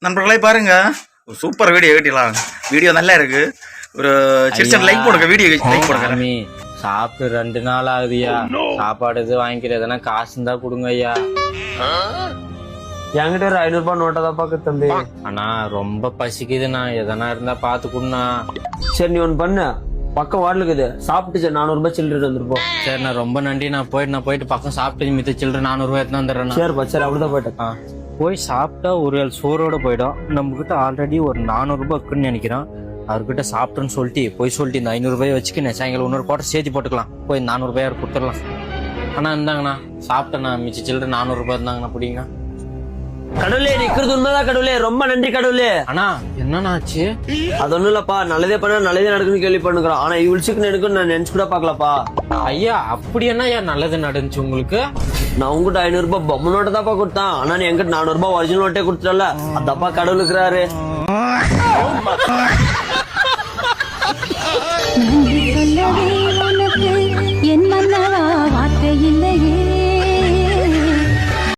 நண்பர்களே பாருங்க, ஒரு சூப்பர் வீடியோ கேட்டலாம். வீடியோ நல்லா இருக்கு. ஒரு சின்ன லைக் போடுங்க, வீடியோ லைக் போடுங்க. சாப்பிட்டு 2 நாள் ஆகுதுயா. சாப்பாடு இது வாங்கிக்கிறதுனா காசு இருந்தா கொடுங்க ஐயா. என்கிட்ட ஒரு 500 ரூபாய் நோட்டை தான் பாக்க தம்பி. ஆனா ரொம்ப பசிக்குதுண்ணா, எதனா இருந்தா பாத்து கொடுண்ணா. சரி நீ ஒண்ணு பண்ணு, பக்கம் வார்டுல இருக்குது, சாப்பிட்டு சரி 400 ரூபாய் சில்லறை வந்துருப்போம். சரிண்ணா ரொம்ப நன்றி. நான் போயிட்டு பக்கம் சாப்பிட்டு மித்த சில்லறை 400 ரூபாய் எடுத்து வந்துடுறேன். சரிப்பா சரி அப்படிதான் போயிட்டேன். போய் சாப்பிட்டா ஒரு வேளை சோறோட போயிடும். நம்ம கிட்ட ஆல்ரெடி ஒரு 400 ரூபாய் இருக்குன்னு நினைக்கிறேன். அவர்கிட்ட சாப்பிட்டேன்னு சொல்லிட்டு இந்த 500 ரூபாய் வச்சுக்கினேன். சாயங்காலம் இன்னொரு கோட்டை சேர்த்து போட்டுக்கலாம். போய் 400 ரூபாய் கொடுத்துடலாம். அண்ணா இருந்தாங்கண்ணா, சாப்பிட்டேண்ணா, மிச்ச சில்லறை 400 ரூபாய் இருந்தாங்கண்ணா, பிடிங்கண்ணா. கடவுளே நிக்கிறது உண்மைதான் கடவுளே, ரொம்ப நன்றி கடவுளே. அண்ணா என்னண்ணா ஆச்சு? அது ஒண்ணும் இல்லப்பா, நல்லதே பண்ணா நல்லதே நடக்குன்னு கேள்வி பண்ணுறோம். ஆனா இவ்வளவுக்கு நடக்குன்னு நான் நினைச்சு கூட பாக்கலப்பா. ஐயா அப்படி என்ன நல்லது நடந்துச்சு உங்களுக்கு? நான் உங்ககிட்ட 500 ரூபாய் பொம்மை நோட்டை தாப்பா கொடுத்தான். ஆனா நீ என்கிட்ட 400 ரூபாய் ஒரிஜினல் நோட்டே கொடுத்துட்டல. அதப்பா கடவுள் இருக்கிறாரு.